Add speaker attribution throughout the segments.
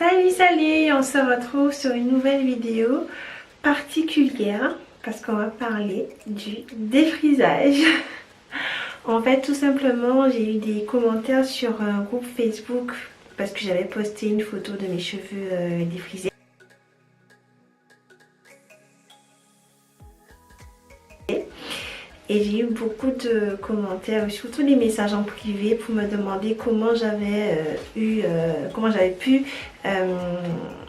Speaker 1: Salut, on se retrouve sur une nouvelle vidéo particulière parce qu'on va parler du défrisage. En fait, tout simplement, j'ai eu des commentaires sur un groupe Facebook parce que j'avais posté une photo de mes cheveux défrisés. Et j'ai eu beaucoup de commentaires, surtout des messages en privé pour me demander comment j'avais pu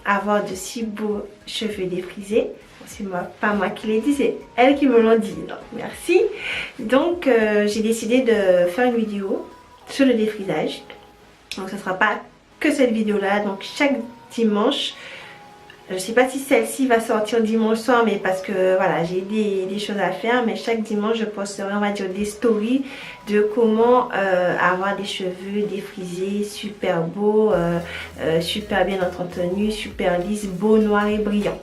Speaker 1: avoir de si beaux cheveux défrisés. C'est pas moi qui l'ai dit, c'est elles qui me l'ont dit. Donc merci. Donc j'ai décidé de faire une vidéo sur le défrisage. Donc ce ne sera pas que cette vidéo là. Donc chaque dimanche, je ne sais pas si celle-ci va sortir dimanche soir, mais parce que voilà, j'ai des choses à faire. Mais chaque dimanche, je posterai, on va dire, des stories de comment avoir des cheveux défrisés, super beaux, super bien entretenus, super lisses, beaux, noirs et brillants.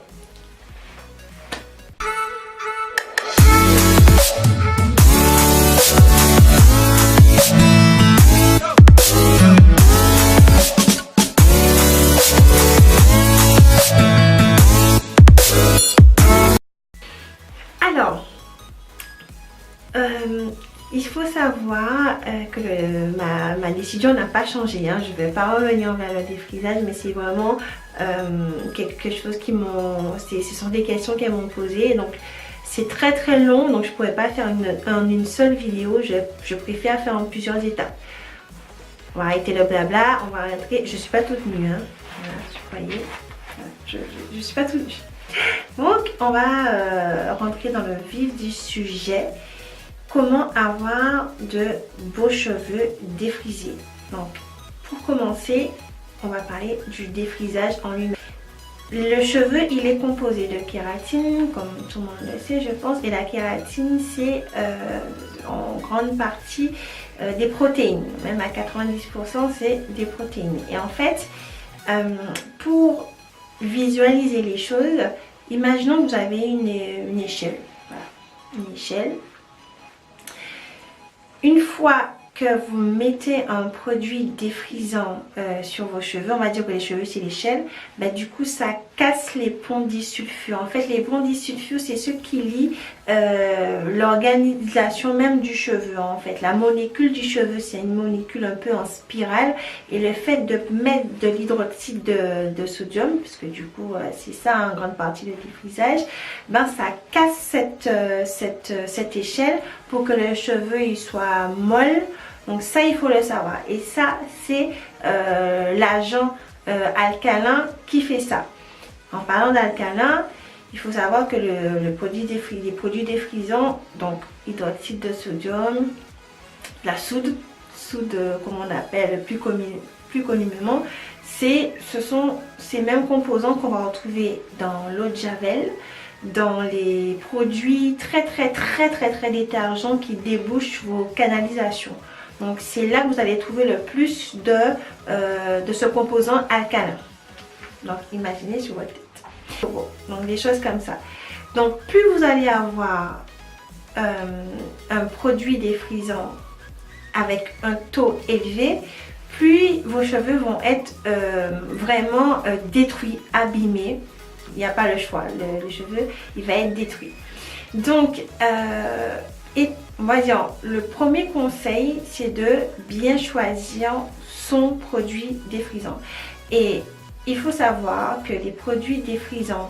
Speaker 1: Alors, il faut savoir que ma décision n'a pas changé. Hein. Je ne vais pas revenir vers le défrisage, mais c'est vraiment quelque chose qui m'ont... Ce sont des questions qu'elles m'ont posées. Donc, c'est très long, donc je ne pourrais pas faire en une seule vidéo. Je préfère faire en plusieurs étapes. On va arrêter le blabla, on va rentrer. Je ne suis pas toute nue. Hein. Voilà, vous voyez, je ne suis pas toute nue. Donc on va rentrer dans le vif du sujet. Comment avoir de beaux cheveux défrisés. Donc pour commencer, on va parler du défrisage en lui-même. Le cheveu, il est composé de kératine, comme tout le monde le sait je pense. Et la kératine, c'est en grande partie des protéines. Même à 90% c'est des protéines. Et en fait, pour visualiser les choses, imaginons que vous avez une échelle. Voilà, une échelle. Une fois que vous mettez un produit défrisant sur vos cheveux, on va dire que les cheveux c'est l'échelle, bah, du coup ça casse les ponts disulfures. En fait, les ponts disulfures, c'est ce qui lie l'organisation même du cheveu. En fait, la molécule du cheveu, c'est une molécule un peu en spirale, et le fait de mettre de l'hydroxyde de sodium, puisque du coup c'est ça en grande partie le défrisage, ben ça casse cette échelle pour que le cheveu il soit molle. Donc ça, il faut le savoir. Et ça, c'est l'agent alcalin qui fait ça. En parlant d'alcalin, il faut savoir que les produits défrisants, donc hydroxyde de sodium, la soude comme on appelle plus communément, ce sont ces mêmes composants qu'on va retrouver dans l'eau de javel, dans les produits très détergents qui débouchent vos canalisations. Donc c'est là que vous allez trouver le plus de ce composant alcalin. Donc imaginez sur votre tête. Bon, donc des choses comme ça. Donc plus vous allez avoir un produit défrisant avec un taux élevé, plus vos cheveux vont être vraiment détruits, abîmés. Il n'y a pas le choix, le cheveu il va être détruit. Donc on va dire, le premier conseil, c'est de bien choisir son produit défrisant. Et il faut savoir que les produits défrisants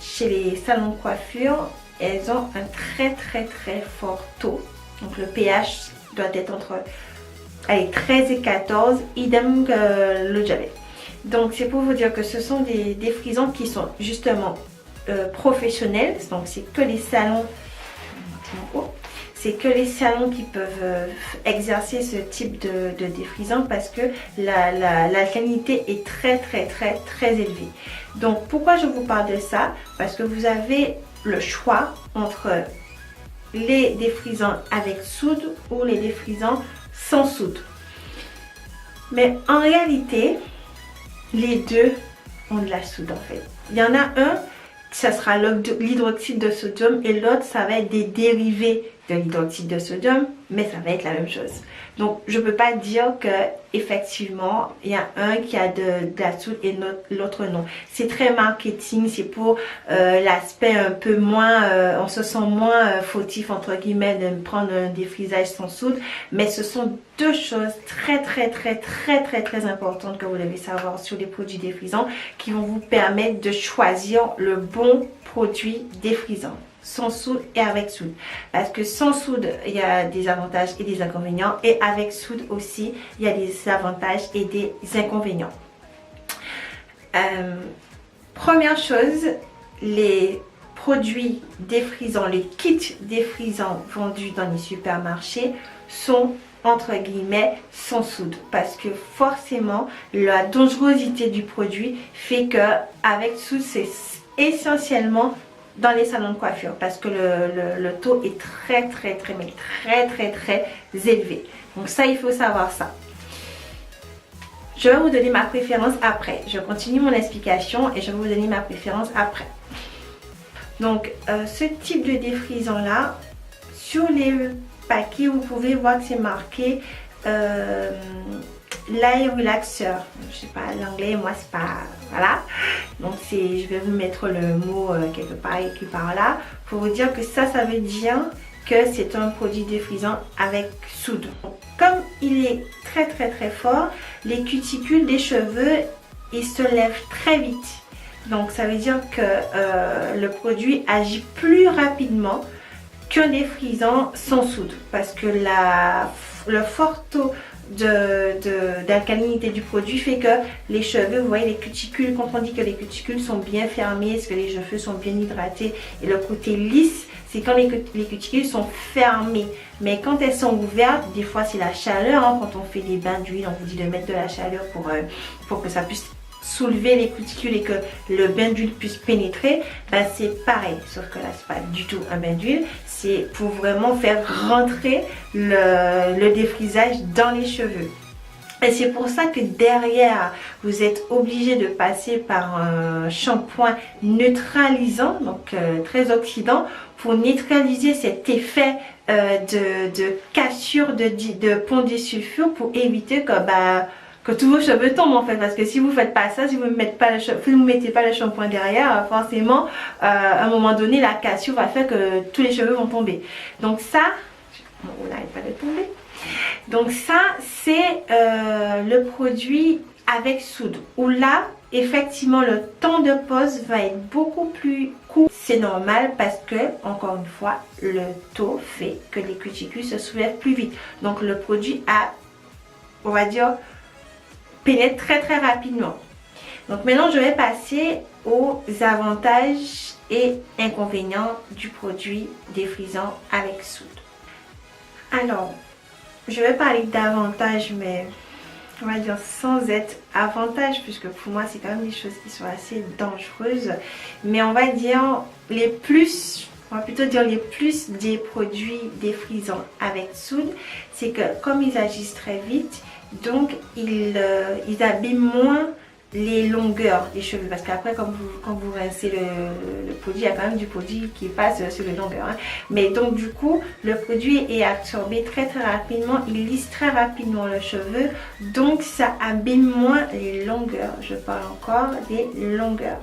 Speaker 1: chez les salons de coiffure, elles ont un très fort taux. Donc le pH doit être entre 13 et 14, idem que l'eau de javel. Donc c'est pour vous dire que ce sont des défrisants qui sont justement professionnels. Donc c'est que les salons... C'est que les salons qui peuvent exercer ce type de défrisant, parce que la qualité est très élevée. Donc pourquoi je vous parle de ça? Parce que vous avez le choix entre les défrisants avec soude ou les défrisants sans soude. Mais en réalité, les deux ont de la soude en fait. Il y en a un, ça sera l'hydroxyde de sodium, et l'autre ça va être des dérivés de l'hydroxyde de sodium, mais ça va être la même chose. Donc je peux pas dire que effectivement il y a un qui a de la soude et l'autre non. C'est très marketing, c'est pour l'aspect un peu moins, on se sent moins fautif entre guillemets de prendre un défrisage sans soude, mais ce sont deux choses très importantes que vous devez savoir sur les produits défrisants qui vont vous permettre de choisir le bon produit défrisant, sans soude et avec soude. Parce que sans soude, il y a des avantages et des inconvénients, et avec soude aussi, il y a des avantages et des inconvénients. Première chose, les produits défrisants, les kits défrisants vendus dans les supermarchés sont entre guillemets sans soude, parce que forcément la dangerosité du produit fait que avec soude c'est essentiellement dans les salons de coiffure, parce que le taux est très élevé. Donc ça, il faut savoir ça. Je vais vous donner ma préférence après. Je continue mon explication et je vais vous donner ma préférence après. Donc ce type de défrisant là, sur les paquets vous pouvez voir que c'est marqué l'air relaxeur. Je sais pas l'anglais, moi c'est pas, voilà. Donc je vais vous mettre le mot quelque part écrit par là pour vous dire que ça veut dire que c'est un produit défrisant avec soude. Comme il est très fort, les cuticules des cheveux ils se lèvent très vite. Donc ça veut dire que le produit agit plus rapidement qu'un défrisant sans soude, parce que le fort taux d'alcalinité du produit fait que les cheveux, vous voyez les cuticules, quand on dit que les cuticules sont bien fermées, est-ce que les cheveux sont bien hydratés, et le côté lisse, c'est quand les cuticules sont fermées. Mais quand elles sont ouvertes, des fois c'est la chaleur, hein, quand on fait des bains d'huile, on vous dit de mettre de la chaleur pour que ça puisse soulever les cuticules et que le bain d'huile puisse pénétrer, ben c'est pareil, sauf que là c'est pas du tout un bain d'huile, c'est pour vraiment faire rentrer le défrisage dans les cheveux. Et c'est pour ça que derrière, vous êtes obligé de passer par un shampoing neutralisant, donc très oxydant, pour neutraliser cet effet de cassure de pont disulfure, pour éviter que tous vos cheveux tombent en fait, parce que si vous faites pas ça, si vous ne mettez pas le shampoing derrière, forcément à un moment donné la cassure va faire que tous les cheveux vont tomber. Donc ça, on n'arrête pas de tomber. Donc ça c'est le produit avec soude, où là effectivement le temps de pose va être beaucoup plus court. C'est normal parce que encore une fois le taux fait que les cuticules se soulèvent plus vite. Donc le produit on va dire pénètre très rapidement. Donc maintenant je vais passer aux avantages et inconvénients du produit défrisant avec soude. Alors je vais parler d'avantages, mais on va dire sans être avantage, puisque pour moi c'est quand même des choses qui sont assez dangereuses, mais on va dire les plus, on va plutôt dire les plus des produits défrisants avec soude, c'est que comme ils agissent très vite, donc ils abîment moins les longueurs des cheveux, parce qu'après quand vous rincez le produit, il y a quand même du produit qui passe sur les longueurs, hein. Mais donc du coup le produit est absorbé très rapidement, il lisse très rapidement le cheveu, donc ça abîme moins les longueurs. Je parle encore des longueurs,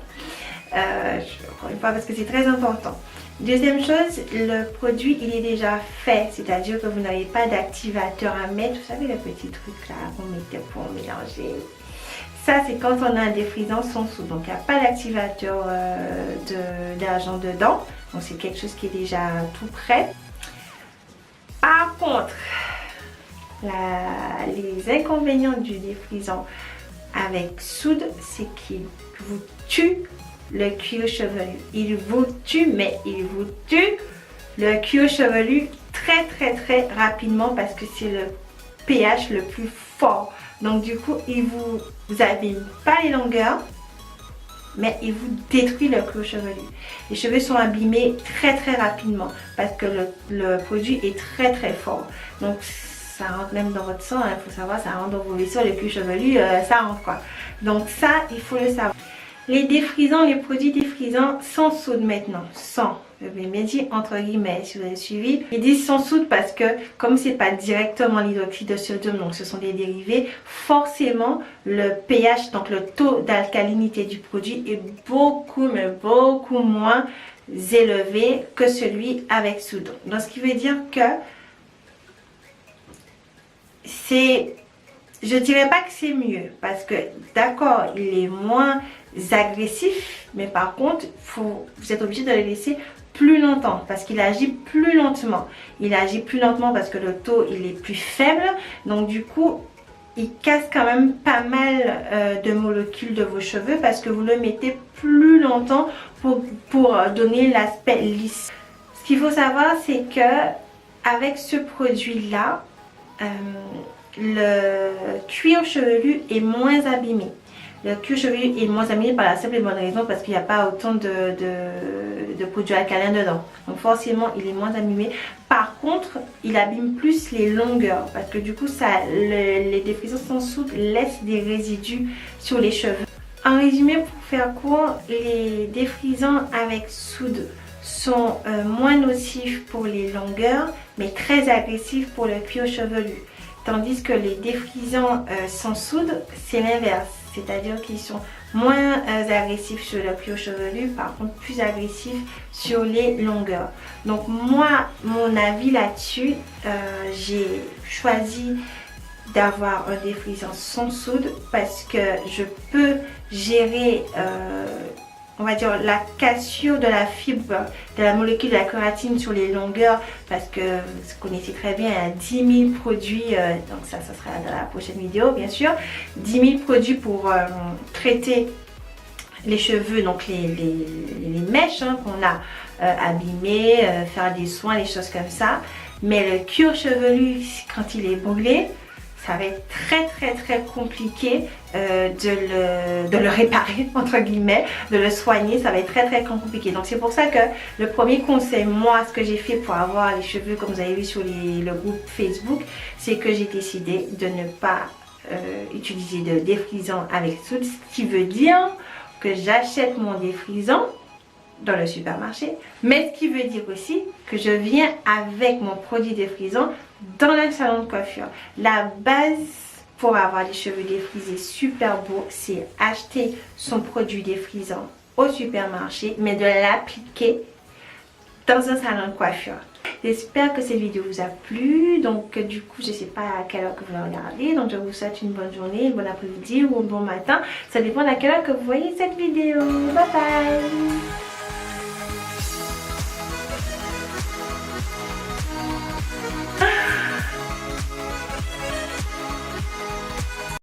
Speaker 1: encore une fois parce que c'est très important. Deuxième chose, le produit il est déjà fait, c'est-à-dire que vous n'avez pas d'activateur à mettre. Vous savez le petit truc là qu'on mettait pour mélanger. Ça c'est quand on a un défrisant sans soude, donc il n'y a pas d'activateur d'agent dedans, donc c'est quelque chose qui est déjà tout prêt. Par contre, les inconvénients du défrisant avec soude, c'est qu'il vous tue le cuir chevelu. Il vous tue, mais il vous tue le cuir chevelu très rapidement, parce que c'est le pH le plus fort. Donc du coup il vous abîme pas les longueurs, mais il vous détruit le cuir chevelu. Les cheveux sont abîmés très rapidement parce que le produit est très fort. Donc ça rentre même dans votre sang, il faut savoir, ça rentre dans vos vaisseaux, le cuir chevelu, ça rentre quoi. Donc ça il faut le savoir. Les défrisants, les produits défrisants sans soude maintenant, sans. Je vais bien dire entre guillemets si vous avez suivi. Ils disent sans soude parce que comme c'est pas directement l'hydroxyde de sodium, donc ce sont des dérivés, forcément le pH, donc le taux d'alcalinité du produit est beaucoup mais beaucoup moins élevé que celui avec soude. Donc ce qui veut dire que c'est, je dirais pas que c'est mieux parce que d'accord il est moins agressif, mais par contre vous êtes obligé de le laisser plus longtemps parce qu'il agit plus lentement. Il agit plus lentement parce que le taux il est plus faible, donc du coup il casse quand même pas mal de molécules de vos cheveux parce que vous le mettez plus longtemps pour donner l'aspect lisse. Ce qu'il faut savoir c'est que avec ce produit là le cuir chevelu est moins abîmé. Le cuir chevelu est moins abîmé par la simple et bonne raison parce qu'il n'y a pas autant de produits alcalins dedans. Donc forcément il est moins abîmé. Par contre il abîme plus les longueurs parce que du coup les défrisants sans soude laissent des résidus sur les cheveux. En résumé, pour faire court, les défrisants avec soude sont moins nocifs pour les longueurs mais très agressifs pour le cuir chevelu. Tandis que les défrisants sans soude, c'est l'inverse. C'est-à-dire qu'ils sont moins agressifs sur le cuir chevelu, par contre plus agressifs sur les longueurs. Donc moi, mon avis là-dessus, j'ai choisi d'avoir un défrisant sans soude parce que je peux gérer on va dire la cassure de la fibre de la molécule de la kératine sur les longueurs parce que vous connaissez très bien, il y a 10 000 produits, donc ça sera dans la prochaine vidéo bien sûr, 10 000 produits pour traiter les cheveux, donc les mèches hein, qu'on a abîmées, faire des soins, des choses comme ça. Mais le cuir chevelu, quand il est brûlé, ça va être très compliqué de le réparer entre guillemets, de le soigner, ça va être très compliqué. Donc c'est pour ça que le premier conseil, moi ce que j'ai fait pour avoir les cheveux comme vous avez vu sur le groupe Facebook, c'est que j'ai décidé de ne pas utiliser de défrisant avec soude, ce qui veut dire que j'achète mon défrisant dans le supermarché, mais ce qui veut dire aussi que je viens avec mon produit défrisant dans le salon de coiffure. La base pour avoir les cheveux défrisés super beaux, c'est acheter son produit défrisant au supermarché, mais de l'appliquer dans un salon de coiffure. J'espère que cette vidéo vous a plu. Donc du coup je ne sais pas à quelle heure que vous la regardez, donc je vous souhaite une bonne journée, une bonne après-midi ou un bon matin, ça dépend à quelle heure que vous voyez cette vidéo. Bye bye.